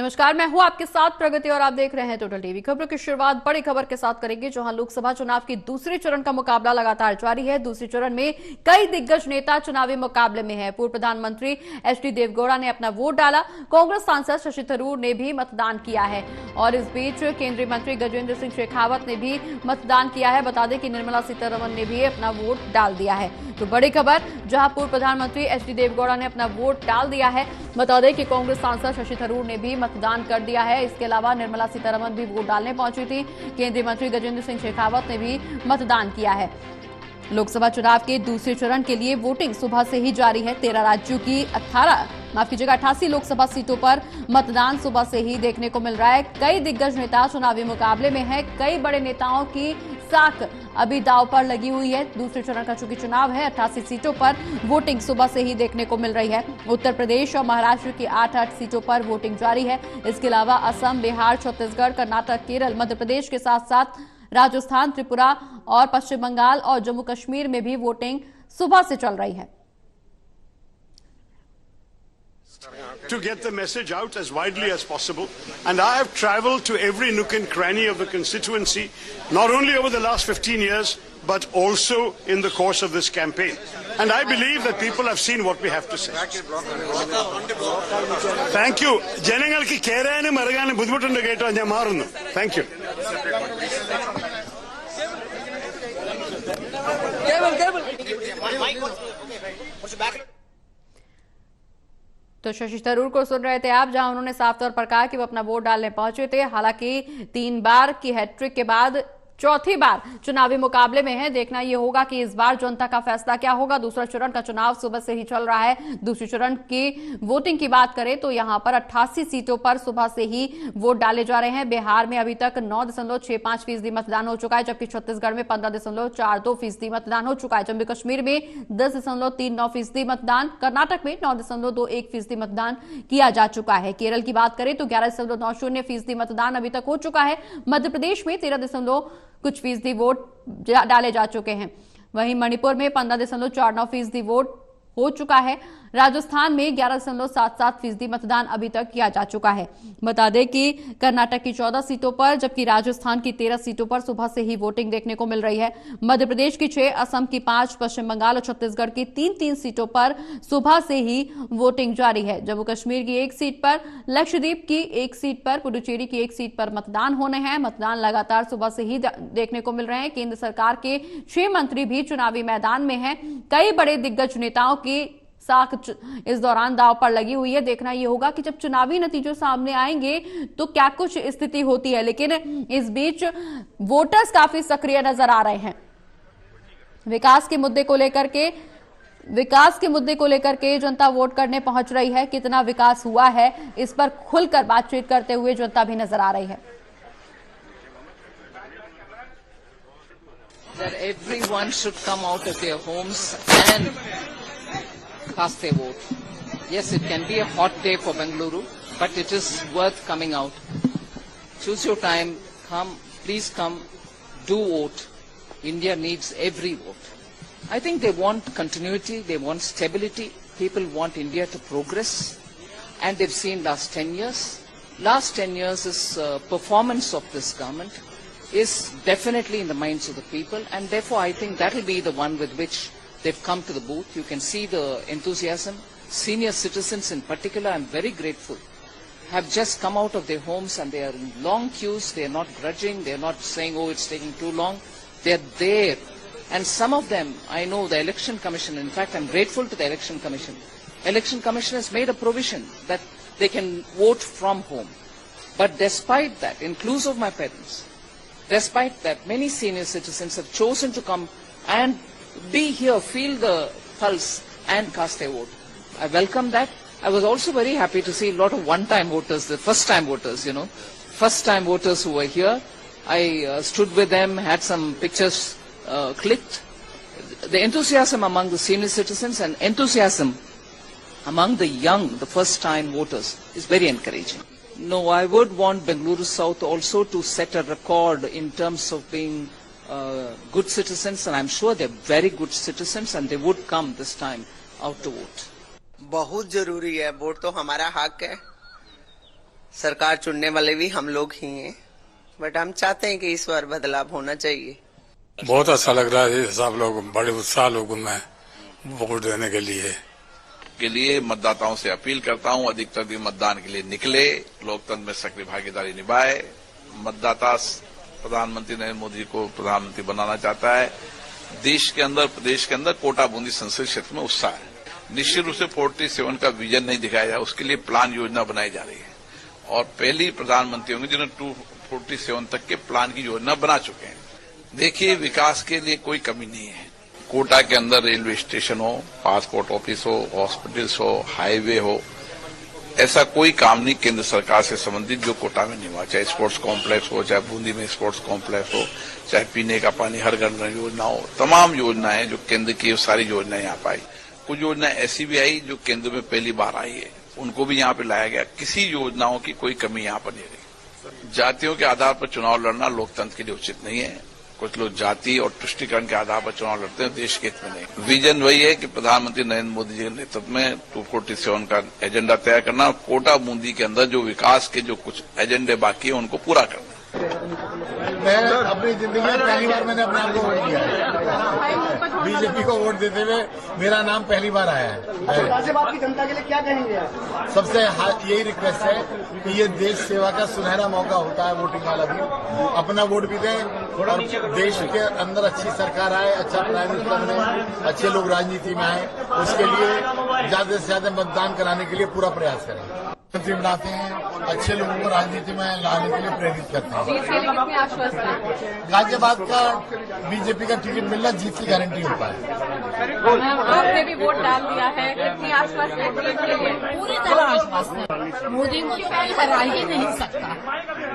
नमस्कार, मैं हूं आपके साथ प्रगति और आप देख रहे हैं टोटल टीवी। खबरों की शुरुआत बड़ी खबर के साथ करेंगे, जहां लोकसभा चुनाव की दूसरे चरण का मुकाबला लगातार जारी है। दूसरे चरण में कई दिग्गज नेता चुनावी मुकाबले में हैं। पूर्व प्रधानमंत्री एचडी देवगौड़ा ने अपना वोट डाला। कांग्रेस सांसद शशि थरूर ने भी मतदान किया है और इस बीच केंद्रीय मंत्री गजेंद्र सिंह शेखावत ने भी मतदान किया है। बता दें कि निर्मला सीतारमण ने भी अपना वोट डाल दिया है। तो बड़ी खबर, जहां पूर्व प्रधानमंत्री एचडी देवगौड़ा ने अपना वोट डाल दिया है। बता दें कि कांग्रेस सांसद शशि थरूर ने भी मतदान कर दिया है। इसके अलावा निर्मला सीतारमण भी वोट डालने पहुंची थी। केंद्रीय मंत्री गजेंद्र सिंह शेखावत ने भी मतदान किया है। लोकसभा चुनाव के दूसरे चरण के लिए वोटिंग सुबह से ही जारी है। 13 राज्यों की 88 लोकसभा सीटों पर मतदान सुबह से ही देखने को मिल रहा है। कई दिग्गज नेता चुनावी मुकाबले में हैं। कई बड़े नेताओं की साख अभी दांव पर लगी हुई है। दूसरे चरण का चूंकि चुनाव है, 88 सीटों पर वोटिंग सुबह से ही देखने को मिल रही है। उत्तर प्रदेश और महाराष्ट्र की 8 सीटों पर वोटिंग जारी है। इसके अलावा असम, बिहार, छत्तीसगढ़, कर्नाटक, केरल, मध्य प्रदेश के साथ साथ राजस्थान, त्रिपुरा और पश्चिम बंगाल और जम्मू कश्मीर में भी वोटिंग सुबह से चल रही है। To get the message out as widely as possible, and I have travelled to every nook and cranny of the constituency, not only over the last 15 years, but also in the course of this campaign. And I believe that people have seen what we have to say. Thank you. ജനങ്ങൾക്ക് കേറാനും ഇറങ്ങാനും ബുദ്ധിമുട്ടുണ്ട് കേട്ടോ, ഞാൻ മാറുന്നു. Thank you. तो शशि थरूर को सुन रहे थे आप, जहां उन्होंने साफ तौर पर कहा कि वो अपना वोट डालने पहुंचे थे। हालांकि 3 बार की हैट्रिक के बाद चौथी बार चुनावी मुकाबले में है। देखना यह होगा कि इस बार जनता का फैसला क्या होगा। दूसरा चरण का चुनाव सुबह से ही चल रहा है। दूसरे चरण की वोटिंग की बात करें तो यहां पर 88 सीटों पर सुबह से ही वोट डाले जा रहे हैं। बिहार में अभी तक 9.65% मतदान हो चुका है, जबकि छत्तीसगढ़ में 15.42% मतदान हो चुका है। जम्मू कश्मीर में 10.39% मतदान, कर्नाटक में 9.21% मतदान किया जा चुका है। केरल की बात करें तो 11.90% मतदान अभी तक हो चुका है। मध्य प्रदेश में 13 कुछ फीसदी वोट डाले जा चुके हैं। वहीं मणिपुर में 15.49% वोट हो चुका है। राजस्थान में 11.77% मतदान अभी तक किया जा चुका है। बता दें कि कर्नाटक की 14 सीटों पर, जबकि राजस्थान की 13 सीटों पर सुबह से ही वोटिंग देखने को मिल रही है। मध्य प्रदेश की 6, असम की 5, पश्चिम बंगाल और छत्तीसगढ़ की 3 सीटों पर सुबह से ही वोटिंग जारी है। जम्मू कश्मीर की 1 सीट पर, लक्षद्वीप की 1 सीट पर, पुडुचेरी की 1 सीट पर मतदान होने हैं। मतदान लगातार सुबह से ही देखने को मिल रहे हैं। केंद्र सरकार के 6 मंत्री भी चुनावी मैदान में हैं। कई बड़े दिग्गज नेताओं की साख इस दौरान दांव पर लगी हुई है। देखना यह होगा कि जब चुनावी नतीजे सामने आएंगे तो क्या कुछ स्थिति होती है। लेकिन इस बीच वोटर्स काफी सक्रिय नजर आ रहे हैं। विकास के मुद्दे को लेकर के जनता वोट करने पहुंच रही है। कितना विकास हुआ है, इस पर खुलकर बातचीत करते हुए जनता भी नजर आ रही है। That everyone should come out of their homes and cast their vote. Yes, it can be a hot day for Bengaluru, but it is worth coming out. Choose your time, come, please come, do vote. India needs every vote. I think they want continuity, they want stability, people want India to progress, and they've seen last 10 years. Last 10 years is performance of this government is definitely in the minds of the people, and therefore I think that will be the one with which they've come to the booth. You can see the enthusiasm. Senior citizens in particular, I'm very grateful, have just come out of their homes and they are in long queues. They are not grudging. They are not saying, oh, it's taking too long. They are there. And some of them, I know the Election Commission, in fact, I'm grateful to the Election Commission. Election Commission has made a provision that they can vote from home. But despite that, inclusive of my parents, despite that, many senior citizens have chosen to come and be here, feel the pulse and cast their vote. I welcome that. I was also very happy to see a lot of one-time voters, the first-time voters, first-time voters who were here. I stood with them, had some pictures clicked. The enthusiasm among the senior citizens and enthusiasm among the young, the first-time voters is very encouraging. No, I would want Bengaluru South also to set a record in terms of being good citizens, and I'm sure they're very good citizens and they would come this time out to vote. बहुत जरूरी है, vote तो हमारा हक है। सरकार चुनने वाले भी हम लोग ही हैं, बट हम चाहते हैं कि इस बार बदलाव होना चाहिए। बहुत अच्छा लग रहा है, सब लोग बड़े उत्साह लोगों में वोट देने के लिए मतदाताओं से अपील करता हूं, अधिकतर भी मतदान के लिए निकले, लोकतंत्र में सक्रिय भागीदारी निभाए। मतदाता प्रधानमंत्री नरेंद्र मोदी को प्रधानमंत्री बनाना चाहता है। देश के अंदर, प्रदेश के अंदर कोटा बूंदी संसदीय क्षेत्र में उत्साह है। निश्चित रूप से 47 का विजन नहीं दिखाया जाए, उसके लिए प्लान योजना बनाई जा रही है और पहली प्रधानमंत्री होंगे जिन्होंने 247 तक के प्लान की योजना बना चुके हैं। देखिए, विकास के लिए कोई कमी नहीं है। कोटा के अंदर रेलवे स्टेशन हो, पासपोर्ट ऑफिस हो, हॉस्पिटल्स हो, हाईवे हो, ऐसा कोई काम नहीं केंद्र सरकार से संबंधित जो कोटा में नहीं हुआ। चाहे स्पोर्ट्स कॉम्प्लेक्स हो, चाहे बूंदी में स्पोर्ट्स कॉम्प्लेक्स हो, चाहे पीने का पानी हर घर में योजना हो, तमाम योजनाएं जो केंद्र की, सारी योजनाएं यहाँ पाई। कुछ योजनाएं ऐसी भी आई जो केंद्र में पहली बार आई है, उनको भी यहाँ पे लाया गया। किसी योजनाओं की कोई कमी यहाँ पर नहीं रही। जातियों के आधार पर चुनाव लड़ना लोकतंत्र के लिए उचित नहीं है। कुछ लोग जाति और तुष्टीकरण के आधार पर चुनाव लड़ते हैं, देश के हित में नहीं। विजन वही है कि प्रधानमंत्री नरेंद्र मोदी जी के नेतृत्व में 247 का एजेंडा तैयार करना, कोटा बूंदी के अंदर जो विकास के जो कुछ एजेंडे बाकी है उनको पूरा करना। मैं अपनी जिंदगी में पहली बार मैंने अपने आप को वोट दिया है। बीजेपी को वोट देते हुए मेरा नाम पहली बार आया है। गाजियाबाद की जनता के लिए क्या कहेंगे आप? सबसे यही रिक्वेस्ट है कि ये देश सेवा का सुनहरा मौका होता है वोटिंग वाला भी, अपना वोट भी दें और देश के अंदर अच्छी सरकार आए, अच्छा प्राइम मिनिस्टर बने, अच्छे लोग राजनीति में आए, उसके लिए ज्यादा से ज्यादा मतदान कराने के लिए पूरा प्रयास करें। मंत्री बनाते हैं, अच्छे लोगों को राजनीति में लाने के लिए प्रेरित करते हैं। जीत के लिए कितने आश्वस्त हैं? गाजियाबाद का बीजेपी का टिकट मिलना जीत की गारंटी होता है। आपने भी वोट डाल दिया है, कितनी आश्वस्त है जीत के लिए? पूरी तरह आश्वस्त है। मोदी को कोई हरा ही नहीं सकता,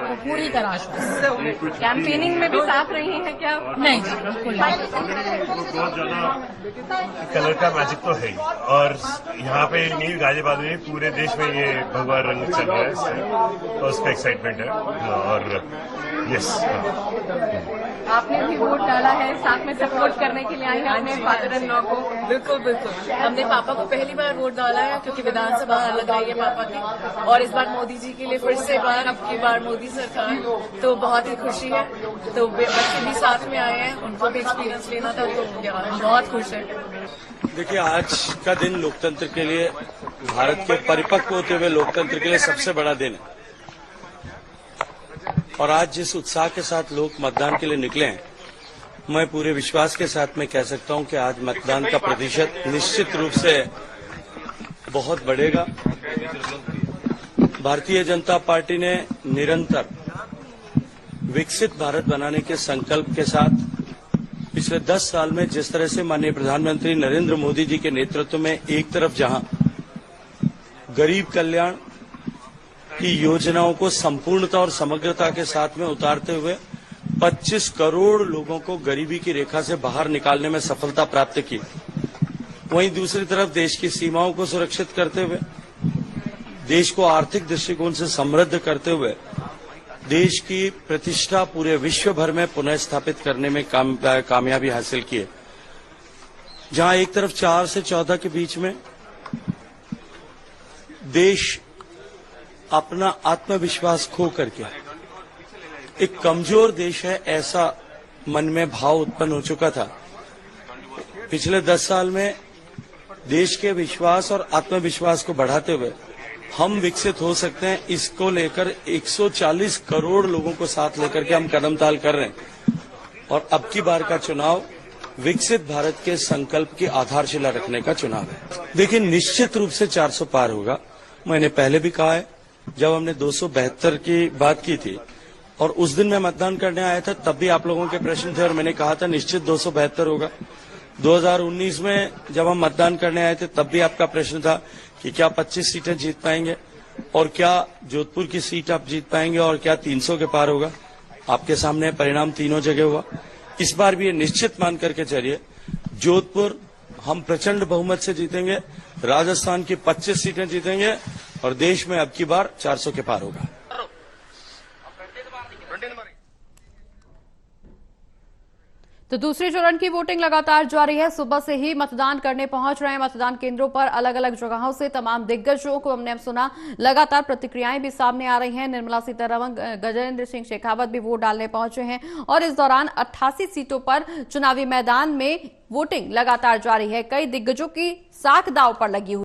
वो पूरी तरह आश्वस्त। कैंपेनिंग में भी साथ रही है क्या? नहीं, बिल्कुल बहुत ज्यादा कलर का मैजिक तो है ही, और यहाँ पे नहीं गाजियाबाद में पूरे देश में ये भगवा रंग चल रहा है, तो उसका एक्साइटमेंट है। और यस, आपने भी वोट डाला है, साथ में सपोर्ट करने के लिए आई हैं अपने फादर इन लॉ को? बिल्कुल बिल्कुल, हमने पापा को पहली बार वोट डाला है क्योंकि विधानसभा अलग आई है पापा की, और इस बार मोदी जी के लिए फिर से अब की बार मोदी सरकार, तो बहुत ही खुशी है। तो बच्चे भी साथ में आए हैं, उनको भी एक्सपीरियंस लेना था, तो बहुत खुश है। देखिए, आज का दिन लोकतंत्र के लिए, भारत के परिपक्व होते हुए लोकतंत्र के लिए सबसे बड़ा दिन है। और आज जिस उत्साह के साथ लोग मतदान के लिए निकले हैं, मैं पूरे विश्वास के साथ में कह सकता हूं कि आज मतदान का प्रतिशत निश्चित रूप से बहुत बढ़ेगा। भारतीय जनता पार्टी ने निरंतर विकसित भारत बनाने के संकल्प के साथ पिछले 10 साल में जिस तरह से माननीय प्रधानमंत्री नरेंद्र मोदी जी के नेतृत्व में एक तरफ जहां गरीब कल्याण की योजनाओं को संपूर्णता और समग्रता के साथ में उतारते हुए 25 करोड़ लोगों को गरीबी की रेखा से बाहर निकालने में सफलता प्राप्त की, वहीं दूसरी तरफ देश की सीमाओं को सुरक्षित करते हुए, देश को आर्थिक दृष्टिकोण से समृद्ध करते हुए, देश की प्रतिष्ठा पूरे विश्व भर में पुनः स्थापित करने में कामयाबी हासिल की है। जहां एक तरफ 4 से 14 के बीच में देश अपना आत्मविश्वास खो करके एक कमजोर देश है, ऐसा मन में भाव उत्पन्न हो चुका था। पिछले 10 साल में देश के विश्वास और आत्मविश्वास को बढ़ाते हुए हम विकसित हो सकते हैं, इसको लेकर 140 करोड़ लोगों को साथ लेकर के हम कदम ताल कर रहे हैं। और अब की बार का चुनाव विकसित भारत के संकल्प की आधारशिला रखने का चुनाव है। देखिए, निश्चित रूप से 400 पार होगा। मैंने पहले भी कहा है, जब हमने 272 की बात की थी और उस दिन मैं मतदान करने आया था, तब भी आप लोगों के प्रश्न थे और मैंने कहा था निश्चित 272 होगा। 2019 में जब हम मतदान करने आए थे, तब भी आपका प्रश्न था कि क्या 25 सीटें जीत पाएंगे और क्या जोधपुर की सीट आप जीत पाएंगे और क्या 300 के पार होगा। आपके सामने परिणाम तीनों जगह हुआ। इस बार भी ये निश्चित मान करके चलिए, जोधपुर हम प्रचंड बहुमत से जीतेंगे, राजस्थान की 25 सीटें जीतेंगे और देश में अब की बार 400 के पार होगा। तो दूसरे चरण की वोटिंग लगातार जारी है। सुबह से ही मतदान करने पहुंच रहे हैं मतदान केंद्रों पर अलग अलग जगहों से तमाम दिग्गजों को हमने सुना। लगातार प्रतिक्रियाएं भी सामने आ रही हैं। निर्मला सीतारमण, गजेंद्र सिंह शेखावत भी वोट डालने पहुंचे हैं और इस दौरान 88 सीटों पर चुनावी मैदान में वोटिंग लगातार जारी है। कई दिग्गजों की साख दांव पर लगी हुई